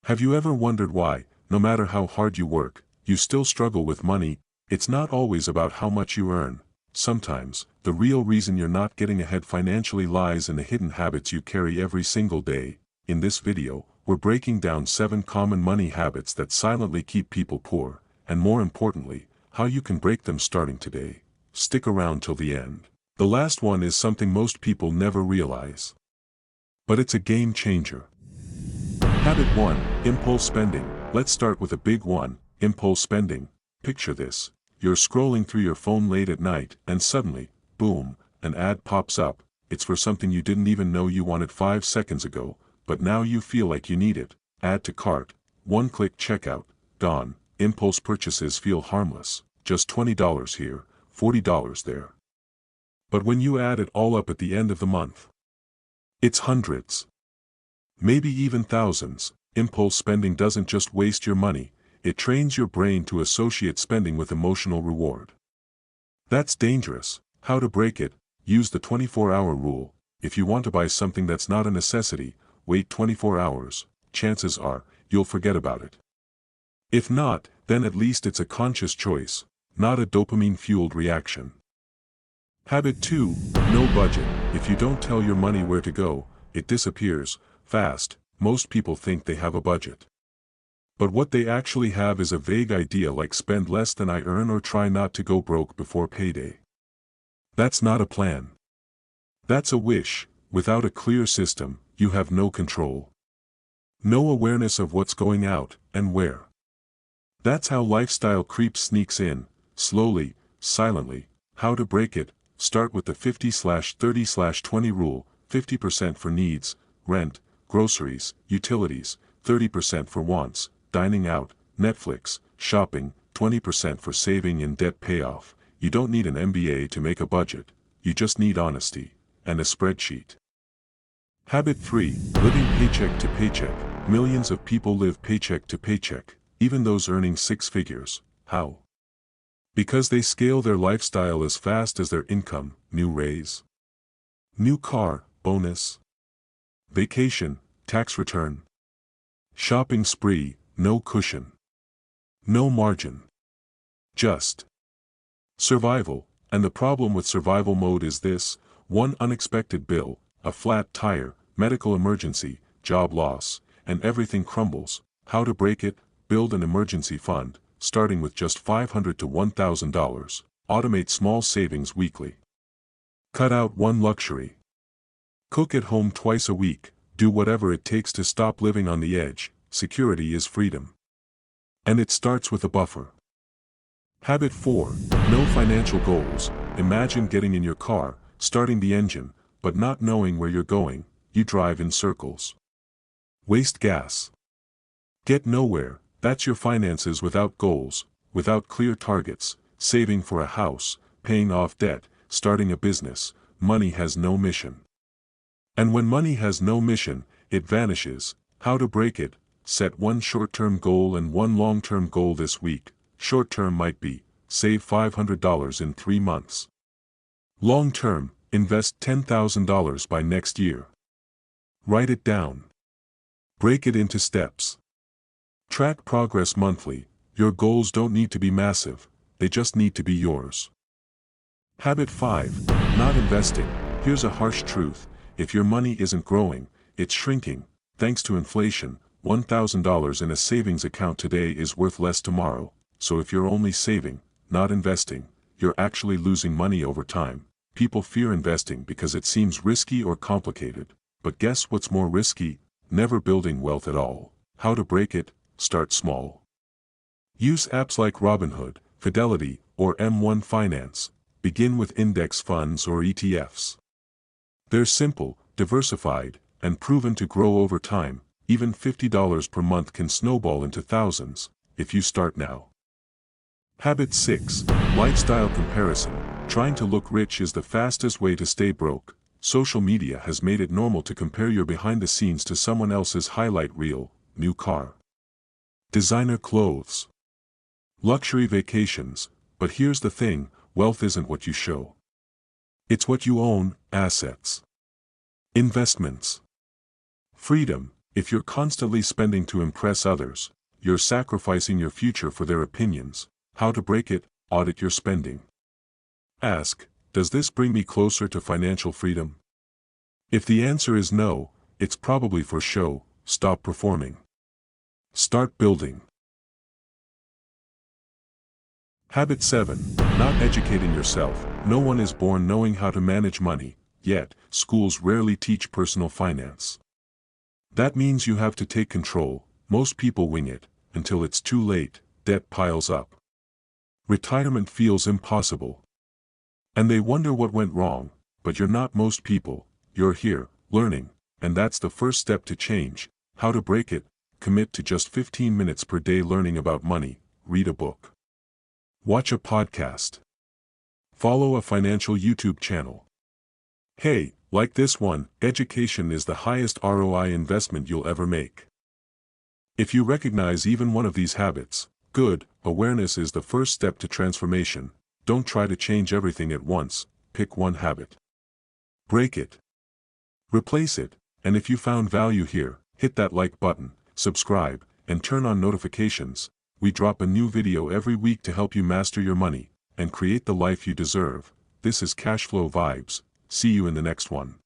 Have you ever wondered why, no matter how hard you work, you still struggle with money? It's not always about how much you earn. Sometimes, the real reason you're not getting ahead financially lies in the hidden habits you carry every single day. In this video, we're breaking down 7 common money habits that silently keep people poor, and more importantly, how you can break them starting today. Stick around till the end. The last one is something most people never realize. But it's a game changer. Habit 1, impulse spending. Let's start with a big one, impulse spending. Picture this. You're scrolling through your phone late at night, and suddenly, boom, an ad pops up. It's for something you didn't even know you wanted 5 seconds ago, but now you feel like you need it. Add to cart. One-click checkout. Gone. Impulse purchases feel harmless. Just $20 here, $40 there. But when you add it all up at the end of the month, it's hundreds. Maybe even thousands. Impulse spending doesn't just waste your money, it trains your brain to associate spending with emotional reward. That's dangerous. How to break it? Use the 24-hour rule. If you want to buy something that's not a necessity, wait 24 hours. Chances are, you'll forget about it. If not, then at least it's a conscious choice, not a dopamine-fueled reaction. Habit 2, no budget. If you don't tell your money where to go, it disappears fast. Most people think they have a budget. But what they actually have is a vague idea like spend less than I earn or try not to go broke before payday. That's not a plan. That's a wish. Without a clear system, you have no control. No awareness of what's going out, and where. That's how lifestyle creep sneaks in, slowly, silently. How to break it? Start with the 50/30/20 rule, 50% for needs, rent, groceries, utilities, 30% for wants, dining out, Netflix, shopping, 20% for saving and debt payoff. You don't need an MBA to make a budget, you just need honesty, and a spreadsheet. Habit 3, living paycheck to paycheck. Millions of people live paycheck to paycheck, even those earning 6 figures. How? Because they scale their lifestyle as fast as their income. New raise, new car, bonus, vacation, tax return, shopping spree, no cushion, no margin. Just survival. And the problem with survival mode is this: one unexpected bill, a flat tire, medical emergency, job loss, and everything crumbles. How to break it? Build an emergency fund, starting with just $500 to $1,000. Automate small savings weekly. Cut out one luxury. Cook at home twice a week. Do whatever it takes to stop living on the edge. Security is freedom. And it starts with a buffer. Habit 4, no financial goals. Imagine getting in your car, starting the engine, but not knowing where you're going. You drive in circles. Waste gas. Get nowhere. That's your finances without goals, without clear targets, saving for a house, paying off debt, starting a business. Money has no mission. And when money has no mission, it vanishes. How to break it? Set one short-term goal and one long-term goal this week. Short-term might be, save $500 in 3 months. Long-term, invest $10,000 by next year. Write it down. Break it into steps. Track progress monthly. Your goals don't need to be massive, they just need to be yours. Habit 5, not investing. Here's a harsh truth: if your money isn't growing, it's shrinking. Thanks to inflation, $1,000 in a savings account today is worth less tomorrow. So if you're only saving, not investing, you're actually losing money over time. People fear investing because it seems risky or complicated. But guess what's more risky? Never building wealth at all. How to break it? Start small. Use apps like Robinhood, Fidelity, or M1 Finance. Begin with index funds or ETFs. They're simple, diversified, and proven to grow over time. Even $50 per month can snowball into thousands, if you start now. Habit 6, lifestyle comparison. Trying to look rich is the fastest way to stay broke. Social media has made it normal to compare your behind the scenes to someone else's highlight reel. New car, designer clothes, luxury vacations. But here's the thing: wealth isn't what you show. It's what you own: assets, investments, freedom. If you're constantly spending to impress others, you're sacrificing your future for their opinions. How to break it? Audit your spending. Ask, does this bring me closer to financial freedom? If the answer is no, it's probably for show. Stop performing. Start building. Habit 7. Not educating yourself. No one is born knowing how to manage money, yet schools rarely teach personal finance. That means you have to take control. Most people wing it, until it's too late, debt piles up. Retirement feels impossible. And they wonder what went wrong, but you're not most people, you're here, learning, and that's the first step to change. How to break it? Commit to just 15 minutes per day learning about money, read a book. Watch a podcast. Follow a financial YouTube channel. Hey, like this one, education is the highest ROI investment you'll ever make. If you recognize even one of these habits, good. Awareness is the first step to transformation. Don't try to change everything at once, pick one habit. Break it. Replace it, and if you found value here, hit that like button, subscribe, and turn on notifications. We drop a new video every week to help you master your money and create the life you deserve. This is Cashflow Vibes. See you in the next one.